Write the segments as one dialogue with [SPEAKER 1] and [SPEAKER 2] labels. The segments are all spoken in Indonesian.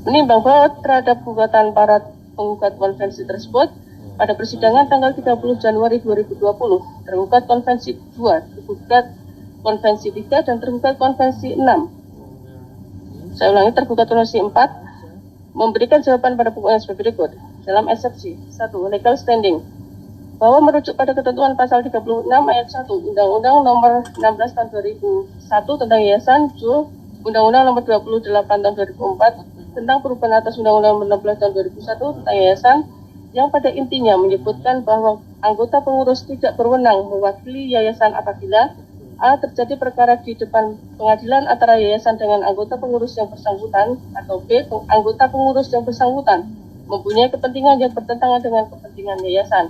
[SPEAKER 1] Menimbang bahwa terhadap gugatan para penggugat konvensi tersebut pada persidangan tanggal 30 Januari 2020, tergugat konvensi 2, tergugat konvensi 3, dan tergugat konvensi 6. Saya ulangi, tergugat konvensi 4 memberikan jawaban pada pokoknya sebagai berikut. Dalam eksepsi 1, legal standing, bahwa merujuk pada ketentuan pasal 36 ayat 1 Undang-Undang Nomor 16 Tahun 2001 tentang Yayasan, JUL, Undang-Undang Nomor 28 Tahun 2004 tentang perubahan atas Undang-Undang Nomor 16 Tahun 2001 tentang Yayasan, yang pada intinya menyebutkan bahwa anggota pengurus tidak berwenang mewakili yayasan apabila A. terjadi perkara di depan pengadilan antara yayasan dengan anggota pengurus yang bersangkutan, atau B. anggota pengurus yang bersangkutan mempunyai kepentingan yang bertentangan dengan kepentingan yayasan.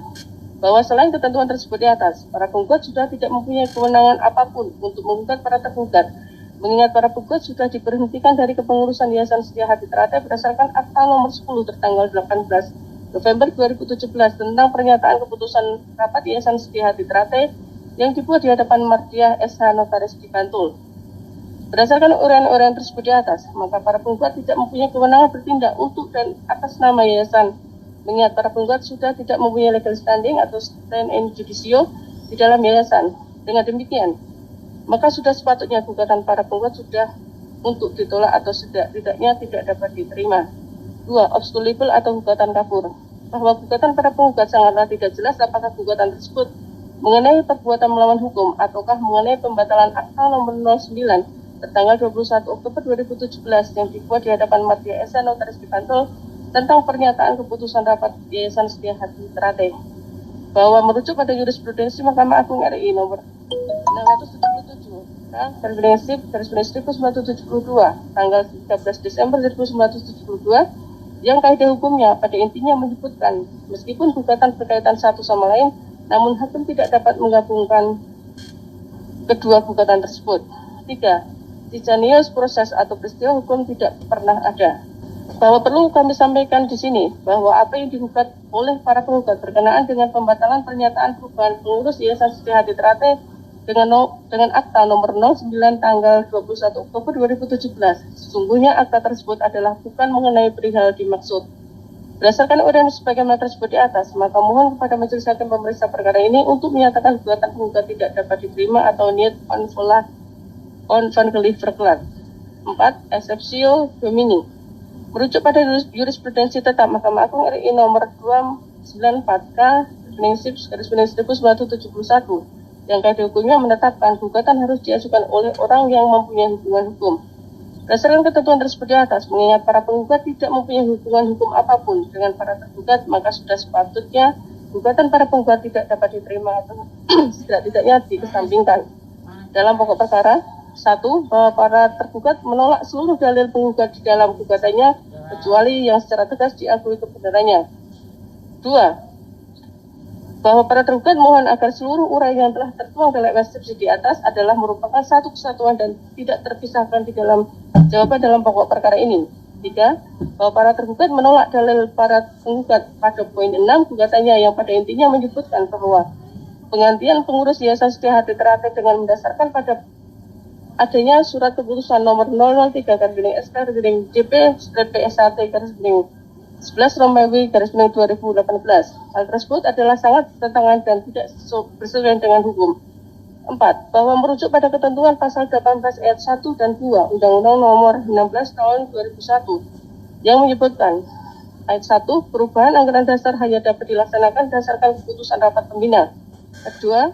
[SPEAKER 1] Bahwa selain ketentuan tersebut di atas, para penggugat sudah tidak mempunyai kewenangan apapun untuk menggugat para tergugat, mengingat para penggugat sudah diberhentikan dari kepengurusan Yayasan Setia Hati Teratai berdasarkan Akta Nomor 10 tertanggal 18 November 2017 tentang pernyataan keputusan rapat Yayasan Setia Hati Teratai yang dibuat di hadapan Mardiah SH Notaris di Bantul. Berdasarkan uraian-uraian tersebut di atas, maka para penggugat tidak mempunyai kewenangan bertindak untuk dan atas nama yayasan, mengingat para penggugat sudah tidak mempunyai legal standing atau stand in judicio di dalam yayasan. Dengan demikian, maka sudah sepatutnya gugatan para penggugat sudah untuk ditolak atau setidaknya tidak dapat diterima. 2. Obstacle atau gugatan kabur, bahwa gugatan para penggugat sangatlah tidak jelas apakah gugatan tersebut mengenai perbuatan melawan hukum ataukah mengenai pembatalan Akta Nomor 09 tertanggal 21 Oktober 2017 yang dibuat di hadapan Mardiah SH Notaris di Bantul tentang pernyataan keputusan rapat Yayasan Setia Hati Teratai, bahwa merujuk pada jurisprudensi Mahkamah Agung RI nomor 677 garis miring 1972 tanggal 13 Desember 1972 yang kaidah hukumnya pada intinya menyebutkan meskipun gugatan berkaitan satu sama lain, namun hakim tidak dapat menggabungkan kedua gugatan tersebut. 3. Spontaneous proses atau peristiwa hukum tidak pernah ada. Bahwa perlu kami sampaikan di sini bahwa apa yang digugat oleh para penggugat berkenaan dengan pembatalan pernyataan perubahan pengurus Yayasan Setia Hati Teratai dengan akta nomor 09 tanggal 21 Oktober 2017. Sesungguhnya akta tersebut adalah bukan mengenai perihal dimaksud. Berdasarkan uraian sebagaimana tersebut di atas, maka mohon kepada majelis hakim pemeriksa perkara ini untuk menyatakan gugatan penggugat tidak dapat diterima atau niet on van verklaard. 4. Exceptio domini, merujuk pada jurisprudensi tetap Mahkamah Agung RI nomor 294K garis miring 1971 yang kaidah hukumnya menetapkan gugatan harus diajukan oleh orang yang mempunyai hubungan hukum. Berdasarkan ketentuan tersebut di atas, mengingat para penggugat tidak mempunyai hubungan hukum apapun dengan para tergugat, maka sudah sepatutnya gugatan para penggugat tidak dapat diterima atau setidak-tidaknya dikesampingkan. Dalam pokok perkara, 1. Bahwa para tergugat menolak seluruh dalil penggugat di dalam gugatannya kecuali yang secara tegas diakui kebenarannya. 2. Bahwa para tergugat mohon agar seluruh uraian yang telah tertuang dalam eksepsi di atas adalah merupakan satu kesatuan dan tidak terpisahkan di dalam jawaban dalam pokok perkara ini. 3. Bahwa para tergugat menolak dalil para penggugat pada poin 6 gugatannya yang pada intinya menyebutkan bahwa penggantian pengurus Yayasan Setia Hati Teratai dengan mendasarkan pada adanya surat keputusan nomor 003 garis miring SK garis miring JP/PSAT garis miring 11 Romawi garis miring 2018. Hal tersebut adalah sangat bertentangan dan tidak bersesuaian dengan hukum. 4. Bahwa merujuk pada ketentuan pasal 18 ayat 1 dan 2 Undang-Undang Nomor 16 Tahun 2001 yang menyebutkan ayat 1, perubahan anggaran dasar hanya dapat dilaksanakan berdasarkan keputusan rapat pembina. Kedua,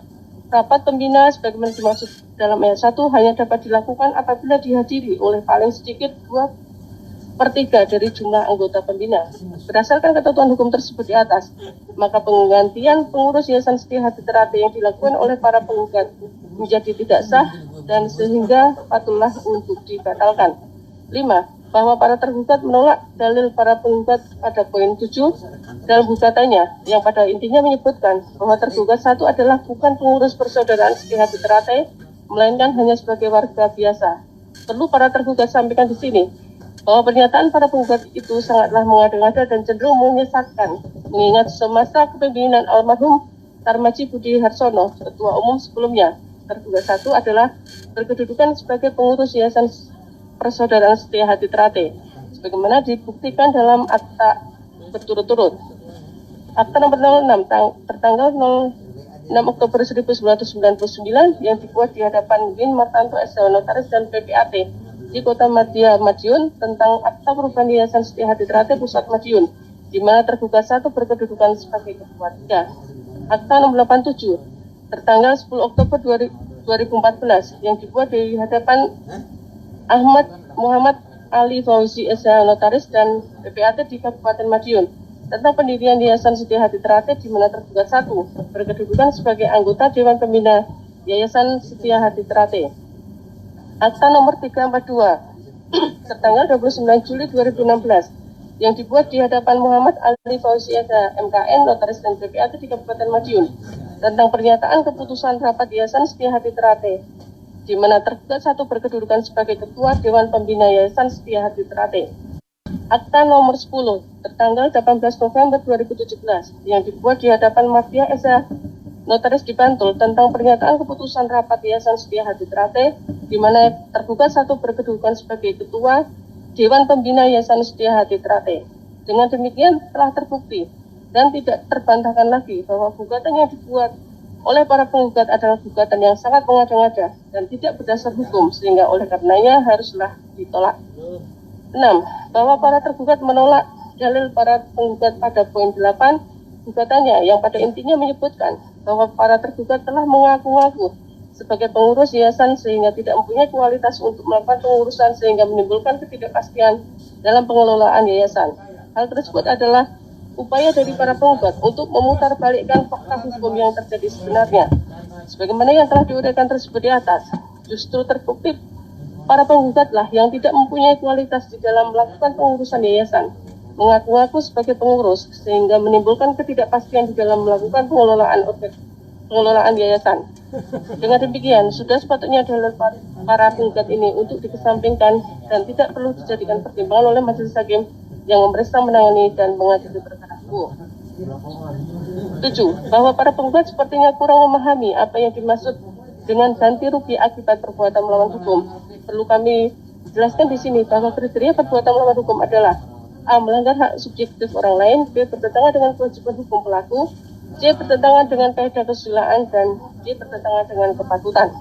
[SPEAKER 1] rapat pembina sebagaimana dimaksud dalam ayat 1 hanya dapat dilakukan apabila dihadiri oleh paling sedikit 2/3 dari jumlah anggota pembina. Berdasarkan ketentuan hukum tersebut di atas, maka penggantian pengurus Yayasan Setia Hati Teratai yang dilakukan oleh para penggugat menjadi tidak sah dan sehingga patutlah untuk dibatalkan. 5. Bahwa para tergugat menolak dalil para penggugat pada poin 7 dalam gugatannya yang pada intinya menyebutkan bahwa tergugat satu adalah bukan pengurus persaudaraan Setia Hati Teratai, melainkan hanya sebagai warga biasa. Perlu para tergugat sampaikan di sini bahwa pernyataan para penggugat itu sangatlah mengada-ngada dan cenderung menyesatkan, mengingat semasa kepemimpinan almarhum Tarmaji Budi Harsono, Ketua Umum sebelumnya, tergugat satu adalah berkedudukan sebagai pengurus Yayasan Persaudaraan Setia Hati Teratai. sebagaimana dibuktikan dalam akta berturut-turut. Akta nomor 06 tertanggal 6 Oktober 1999 yang dibuat di hadapan Win Martanto SH Notaris dan PPAT di Kota Madya Madiun tentang akta perubahan Yayasan Setia Hati Teratai Pusat Madiun, di mana tergugat 1 berkedudukan sebagai ketua 3. Akta nomor 87 tertanggal 10 Oktober 2014 yang dibuat di hadapan Ahmad Muhammad Ali Fauzi SH Notaris dan PPAT di Kabupaten Madiun tentang pendirian Yayasan Setia Hati Teratai, di mana tergugat 1 berkedudukan sebagai anggota Dewan Pembina Yayasan Setia Hati Teratai. Akta nomor 342 tertanggal 29 Juli 2016 yang dibuat di hadapan Muhammad Ali Fauzi SH MKN Notaris dan PPAT di Kabupaten Madiun tentang pernyataan keputusan rapat Yayasan Setia Hati Teratai, di mana tergugat 1 berkedudukan sebagai Ketua Dewan Pembina Yayasan Setia Hati Teratai. Akta nomor 10 tertanggal 18 November 2017 yang dibuat di hadapan Mafia SH Notaris di Bantul tentang pernyataan keputusan rapat Yayasan Setia Hati Teratai, di mana tergugat 1 berkedudukan sebagai Ketua Dewan Pembina Yayasan Setia Hati Teratai. Dengan demikian telah terbukti dan tidak terbantahkan lagi bahwa gugatan yang dibuat oleh para penggugat adalah gugatan yang sangat mengada-ngada dan tidak berdasar hukum, sehingga oleh karenanya haruslah ditolak. 6. Bahwa para tergugat menolak dalil para penggugat pada poin 8 gugatannya, yang pada intinya menyebutkan bahwa para tergugat telah mengaku-ngaku sebagai pengurus yayasan sehingga tidak mempunyai kualitas untuk melakukan pengurusan sehingga menimbulkan ketidakpastian dalam pengelolaan yayasan. Hal tersebut adalah upaya dari para penggugat untuk memutarbalikkan fakta hukum yang terjadi sebenarnya. Sebagaimana yang telah diuraikan tersebut di atas, justru terbukti para penggugatlah yang tidak mempunyai kualitas di dalam melakukan pengurusan yayasan, mengaku-ngaku sebagai pengurus sehingga menimbulkan ketidakpastian di dalam melakukan pengelolaan yayasan. Dengan demikian, sudah sepatutnya dalil para penggugat ini untuk dikesampingkan dan tidak perlu dijadikan pertimbangan oleh majelis hakim yang memeriksa, menangani, dan mengadili perkara hukum. 7. Bahwa para penggugat sepertinya kurang memahami apa yang dimaksud dengan ganti rugi akibat perbuatan melawan hukum. Perlu kami jelaskan di sini bahwa kriteria perbuatan melawan hukum adalah: A. Melanggar hak subjektif orang lain, B. Bertentangan dengan kewajiban hukum pelaku, C. Bertentangan dengan kaidah kesusilaan, dan D. Bertentangan dengan kepatutan.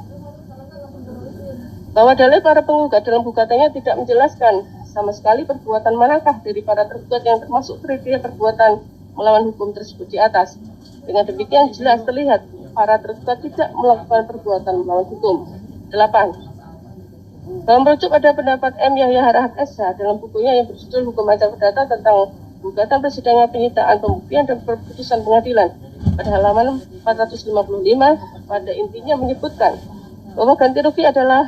[SPEAKER 1] Bahwa dalil para penggugat dalam gugatannya tidak menjelaskan sama sekali perbuatan manakah dari para tergugat yang termasuk kriteria perbuatan melawan hukum tersebut di atas. Dengan demikian jelas terlihat para tergugat tidak melakukan perbuatan melawan hukum. 8. Bahwa merujuk pada pendapat M. Yahya Harahap SH dalam bukunya yang berjudul Hukum Acara Perdata tentang gugatan persidangan penyitaan pembuktian dan keputusan pengadilan pada halaman 455 pada intinya menyebutkan bahwa ganti rugi adalah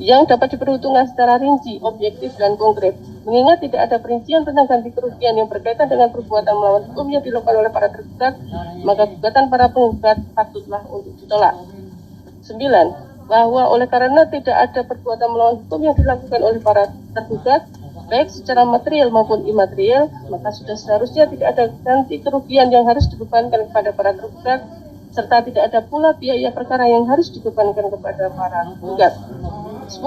[SPEAKER 1] yang dapat diperhitungkan secara rinci, objektif, dan konkret. Mengingat tidak ada perincian tentang ganti kerugian yang berkaitan dengan perbuatan melawan hukum yang dilakukan oleh para tergugat, maka gugatan para penggugat patutlah untuk ditolak. 9. Bahwa oleh karena tidak ada perbuatan melawan hukum yang dilakukan oleh para tergugat, baik secara material maupun imaterial, maka sudah seharusnya tidak ada ganti kerugian yang harus dibebankan kepada para tergugat, serta tidak ada pula biaya perkara yang harus dibebankan kepada para penggugat. 10.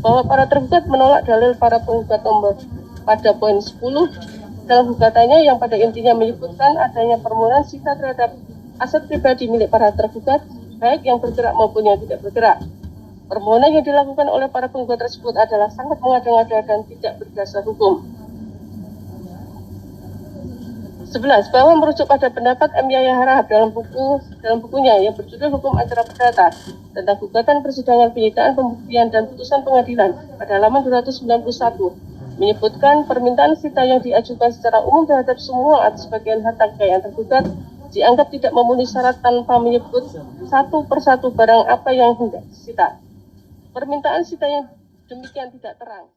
[SPEAKER 1] Bahwa para tergugat menolak dalil para penggugat nomor pada poin 10 dalam gugatannya yang pada intinya menyebutkan adanya permohonan sita terhadap aset pribadi milik para tergugat, baik yang bergerak maupun yang tidak bergerak. Permohonan yang dilakukan oleh para penggugat tersebut adalah sangat mengada-ngada dan tidak berdasar hukum. 11. Bahwa merujuk pada pendapat M. Yahya Harahap dalam bukunya yang berjudul Hukum Acara Perdata tentang gugatan persidangan penyitaan pembuktian dan putusan pengadilan pada halaman 291 menyebutkan permintaan sita yang diajukan secara umum terhadap semua atau sebagian harta kekayaan tergugat dianggap tidak memenuhi syarat tanpa menyebut satu persatu barang apa yang hendak disita. Permintaan sita yang demikian tidak terang.